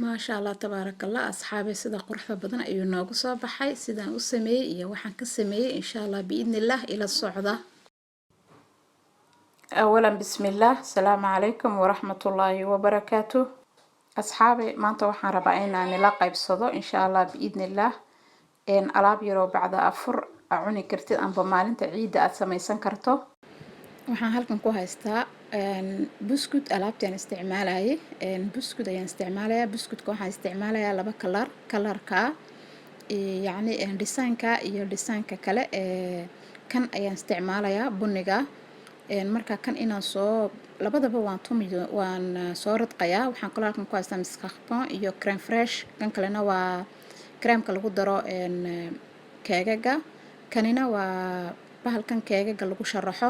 maasha allah tabaaraka allah asxaabi sida quruxda badan ayuu noogu soo baxay sidaan u sameeyay iyo waxaan ka sameeyay insha allah biidnillah ila socda awalan bismillah assalaamu calaykum waraxmatullaahi wabarakaatuh asxaabi maanta waxaan rabaa inaan ila qaybsado insha allah biidnillah alaab yaroo bacda afur aa cuni kartid amba maalinta ciida aad samaysan karto waxaan halkan ku haystaa buskud alaabtaan isticmaalayay buskud ayaan isticmaalayaa buskudka waxaan isticmaalayaa laba kalarka yacni dhisaanka iyo dhisaanka kale kan ayaan isticmaalayaa buniga marka kan inaan soo labadaba waan soo radqayaa waxaan kaloo halkan ku haystaa mascarpone iyo crème fresh kan kalena waa kreemka lagu daro keegaga kanina waa bahalkan keegaga lagu sharaxo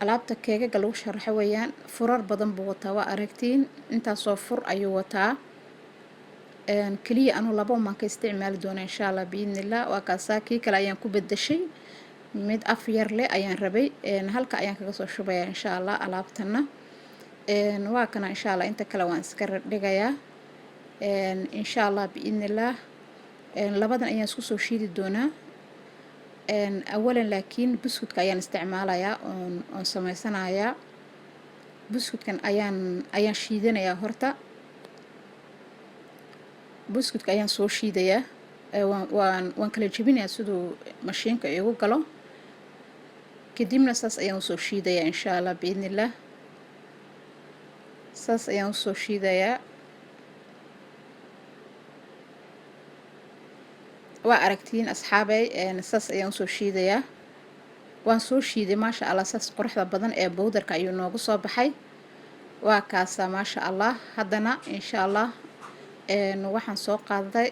alaabta keegaga lagu sharaxo weeyaan furar badan buu wataa waa aragtiin intaasoo fur ayuu wataa kaliya anu laba umaan ka isticmaali doona insha allah biidnillah waa kaasaa kii kale ayaan ku bedeshay mid af yar leh ayaan rabay halka ayaan kaga soo shubayaa insha allah alaabtana waa kana insha allah inta kale waan iska dhigayaa insha allah biidnillah labadan ayaan isku soo shiidi doonaa awalan laakiin buskudka ayaan isticmaalayaa oon samaysanayaa buskudkan ayaan shiidanayaa horta buskudka ayaan soo shiidayaa waan kala jebinayaa siduu mashiinka igu galo kadibna saas ayaan usoo shiidayaa insha allah biidnillah saas ayaan usoo shiidayaa waa aragtiin asxaabay saas ayaan usoo shiidayaa waan soo shiiday maasha allah saas quruxda badan ee bowdarka ayuu noogu soo baxay waa kaasa maasha allah haddana insha allah waxaan soo qaatay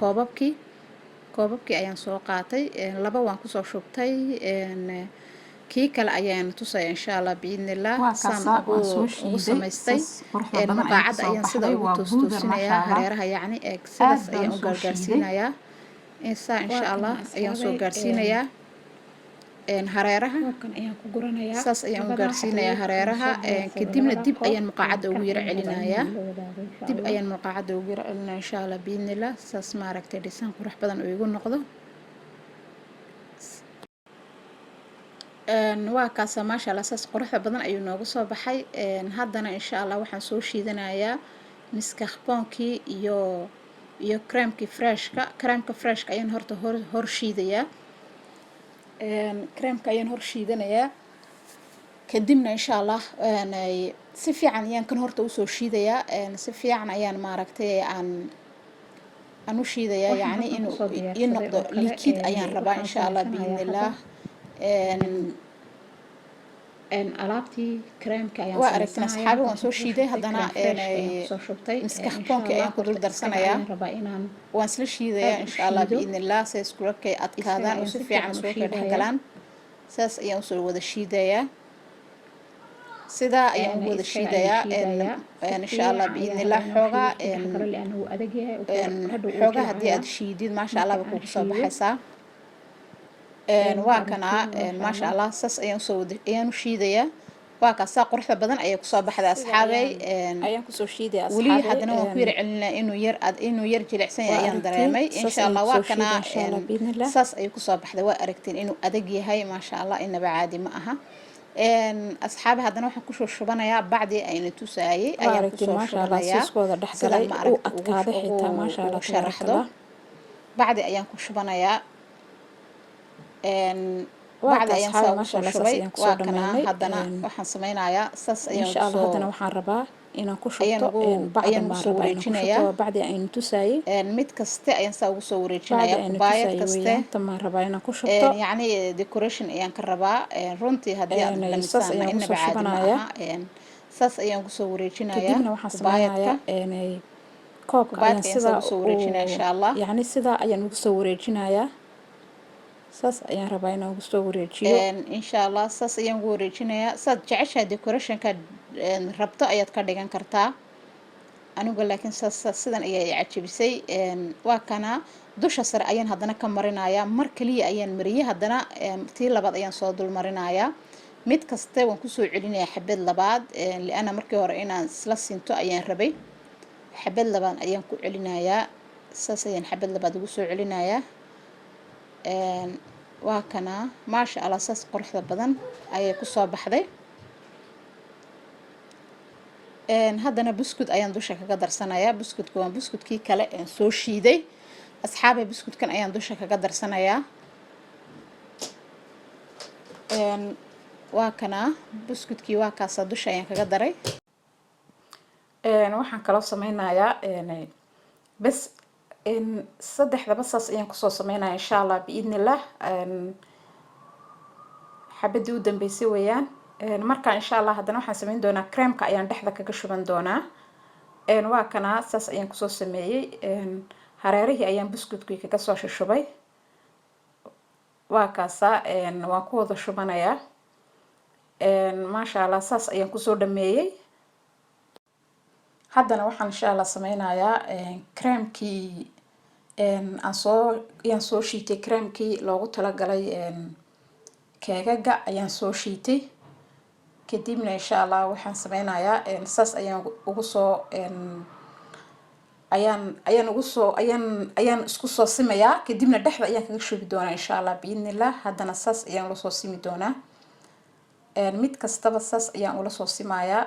koobabkii ayaan soo qaatay laba waan kusoo shubtay kii kale ayaan tusaya insha allah biidnillah saan ugu samaystay maqaacad ayaan sida ugu toostoosinayaa hareeraha yacni sidaas ayaan u gaargaarsiinayaa saa insha allah ayaan soo gaarsiinayaa hareeraha saas ayaan u gaarsiinayaa hareeraha kadibna dib ayaan maqaacadda ugu yara celinayaa insha allah biidnillah saas maaragtay dhisaan qurux badan oo igu noqdo waa kaasa maasha allah saas quruxda badan ayuu noogu soo baxay haddana insha allah waxaan soo shiidanayaa mascarpone-kii iyo creamkii creamka freshka ayaan horta hor shiidayaa creamka ayaan hor shiidanayaa kadibna insha allah si fiican ayaan kan horta usoo shiidayaa si fiican ayaan maaragtay aan u shiidayaa yacni inuu ii noqdo liquid ayaan rabaa insha allah biidnillah alaabtii creamka ayaan waa aragtin asxaabi waan soo shiiday haddana mascarpone-kii ayaan ku dul darsanayaa waan isla shiidayaa insha allah biidnillah say iskula kay adkaadaan oo si fiican isula kay dhexgalaan saas ayaan usoo wada shiidayaa sidaa ayaan ugu wada shiidayaa insha allah biidnillah xoogaa haddii aad shiidid maasha allah ba kugu soo baxaysaa waa kana maasha allah saas ayaan u shiidayaa waa kaasaa quruxda badan ayay kusoo baxday asxaabay ayaan kusoo shiiday weli haddana waan ku yara celinaa inuu yar jilicsan yahay ayaan dareemay insha allah waa kana saas ayay kusoo baxday waa aragtiin inuu adag yahay maasha allah inaba caadi ma aha asxaabi haddana waxaan kusoo shubanayaa bacdii ayna tusaayay ayaan kusoo shubanayaa sida ma aragta ugu sharaxdo bacdi ayaan ku shubanayaa bacdi ayaan saa ugu soo shubay waa kana haddana waxaan sameynayaa saas ayaan haddana waxaan rabaa inaan ku shubto ayaan ugu soo wareejinayaa bacdi aynu tusaayay mid kaste ayaan saa ugu soo wareejinayaa kubaayad kaste tamaan rabaa inaan ku shubto yacni decoration ayaan ka rabaa runtii haddii aad lamisaan inaba caadi ma aha saas ayaan ugu soo wareejinayaa kubaayadka koobka ayaan sidaa ugu soo wareejinayaa insha allah yacni sidaa ayaan ugu soo wareejinayaa saas ayaan rabaa inaan ugu soo wareejiyo insha allah saas ayaan ugu wareejinayaa saad jeceshahay decorationka rabto ayaad ka dhigan kartaa anigu laakiin sidan ayaa i cajabisay waa kana dusha sare ayaan haddana ka marinayaa mar kaliya ayaan mariyay haddana tii labaad ayaan soo dul marinayaa mid kaste waan kusoo celinayaa xabad labaad liana markii hore inaan isla sinto ayaan rabay xabad labaad ayaan ku celinayaa saas ayaan xabad labaad ugu soo celinayaa waa kana maasha Allah saas quruxda badan ayay ku soo baxday haddana buskud ayaan dusha kaga darsanayaa buskudku waa buskudkii kale aan soo shiiday asxaabay buskudkan ayaan dusha kaga darsanayaa waa kana buskudkii waa kaasa dusha ayaan kaga daray waxaan kaloo sameynayaa bas saddexdaba saas ayaan kusoo sameynayaa insha Allah biidnillah xabadii u dambeysay weeyaan marka insha Allah haddana waxaan sameyn doonaa creamka ayaan dhexda kaga shuban doonaa waa kana saas ayaan kusoo sameeyay hareerihii ayaan buskudkii kaga soo shubay waa kaasa waan ku wada shubanayaa maasha Allah saas ayaan kusoo dhameeyay haddana waxaan insha Allah sameynayaa creamkii ayaan soo shiitay creamkii loogu talagalay keegaga ayaan soo shiitay kadibna insha Allah waxaan sameynayaa saas ayaan ugu soo ayaan isku soo simayaa kadibna dhexda ayaan kaga shubi doonaa insha Allah biidnillah haddana saas ayaan ula soo simi doonaa mid kastaba saas ayaan ula soo simayaa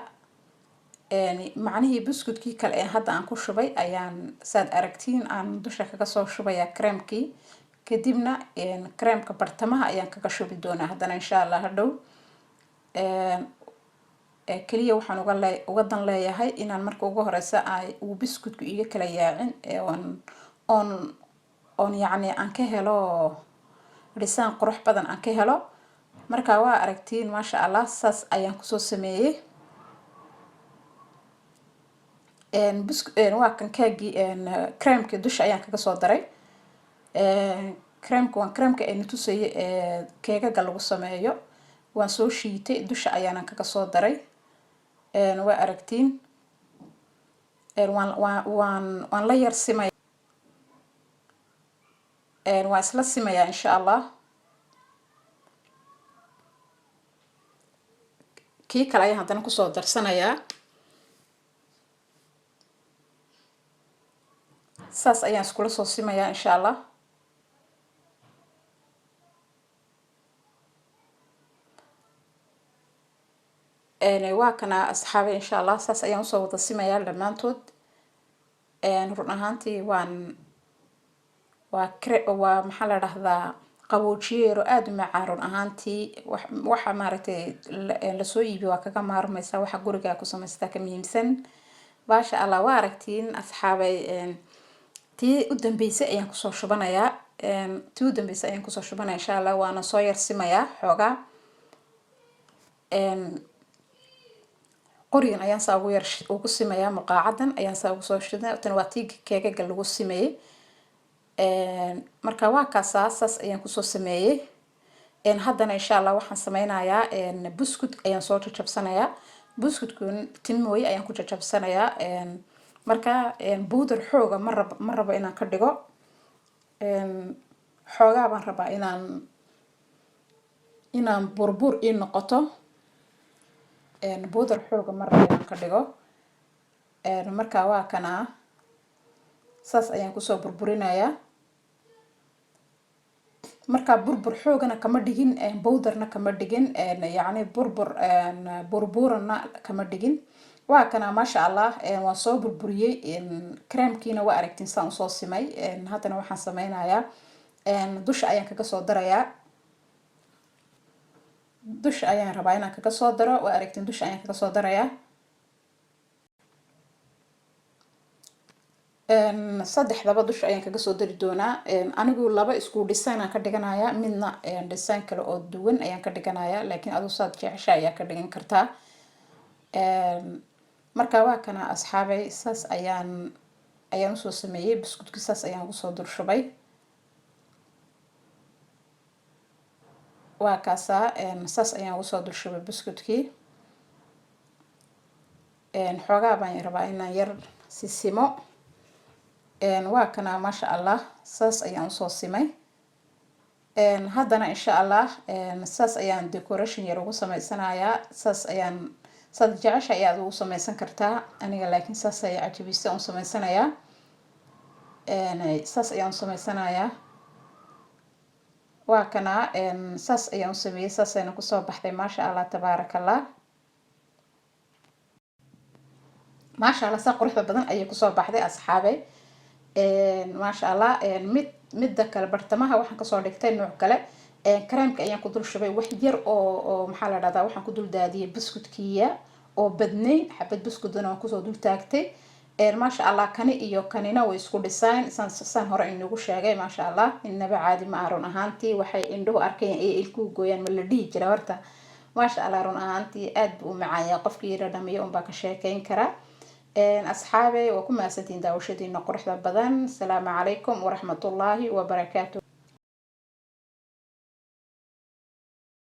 macnihii buskudkii kale ee hadda aan ku shubay ayaan saad aragtiin aan dusha kaga soo shubayaa creamkii kadibna creamka bartamaha ayaan kaga shubi doonaa haddana insha Allah hadhow kaliya waxaan uga dan leeyahay inaan marka ugu horeysa uu buskudku iga kala yaacin oon yacni aan ka helo dhisaan qurux badan aan ka helo marka waa aragtiin maasha Allah saas ayaan kusoo sameeyay waa kan kaagii creamkii dusha ayaan kaga soo daray creamka waan creamka aynu tusayay keegaga lagu sameeyo waan soo shiitay dusha ayaanan kaga soo daray waa aragtiin waan la yar simaya waan isla simayaa insha Allah kii kale ayaan haddana kusoo darsanayaa saas ayaan iskula soo simayaa insha Allah waa kana asxaabay insha Allah saas ayaan usoo wada simayaa dhammaantood run ahaantii waa maxaa la dhahdaa qaboojiyeero aad u macaan run ahaantii waxa maaragtay lasoo iibi waa kaga maarmaysaa waxa guriga ku samaystaa ka muhiimsan maasha Allah waa aragtiin asxaabay tii u dambeysay ayaan kusoo shubanayaa insha Allah waana soo yar simayaa xoogaa qorigan ayaan saa ugu simayaa muqaacadan ayaan saa ugu soo shiday tan waa tii keegaga lagu sameeyay marka waa kaasa saas ayaan kusoo sameeyay haddana insha Allah waxaan sameynayaa buskud ayaan soo jajabsanayaa buskudkun timooy ayaan ku jajabsanayaa marka buudar xooga ma rabo inaan ka dhigo xoogaa baan rabaa inaan burbur ii noqoto buudar xooga ma rabo inaan ka dhigo marka waa kana saas ayaan kusoo burburinayaa marka burbur xoogana kama dhigin bowdarna kama dhigin yacni burburana kama dhigin waa kana maasha Allah waan soo burburiyay creamkiina waa aragtiin saan usoo simay haddana waxaan sameynayaa dusha ayaan kaga soo darayaa dusha ayaan rabaa inaan kaga soo daro waa aragtiin dusha ayaan kaga soo darayaa saddexdaba dusha ayaan kaga soo dari doonaa anigu laba isku design aan ka dhiganayaa midna design kale oo duwan ayaan ka dhiganayaa laakiin aduu saad jecesha ayaa ka dhigan kartaa marka waa kana asxaabay saas ayaan usoo sameeyay buskudki saas ayaan ugu soo durshubay waa kaasa saas ayaan ugu soo durshubay buskudkii xoogaa baan rabaa inaan yar sisimo waa kana maasha Allah saas ayaan usoo simay haddana insha Allah saas ayaan decoration yar ugu sameysanayaa saas ayaan sad jecesha ayaad ugu samaysan kartaa aniga laakiin saas ayaa cajabisa aan samaysanayaa saas ayaan samaysanayaa waa kana saas ayaan sameeyay saas ayaan kusoo baxday maasha Allah tabaarakallah maasha Allah saa quruxda badan ayay kusoo baxday asxaabay maasha Allah midda kale bartamaha waxaan kasoo dhigtay nooc kale kareemka ayaan ku dul shubay wax yar oo maxaa la dhahdaa waxaan ku dul daadiyay buskudkiya oo badnayn xabad buskudna waan kusoo dul taagtay maasha Allah kani iyo kanina way isku dhisaan san hore inagu sheegay maasha Allah inaba caadi ma run ahaantii waxay indhuhu arkeen ee ilku gooyaan ma la dhihi jira horta maasha Allah run ahaantii aad buu u macaan qofkii dhadhamiyo baa ka sheekeyn kara asxaabay waa ku maasantiin daawashadiina quruxda badan salaamu calaykum waraxmatullaahi wabarakaatuh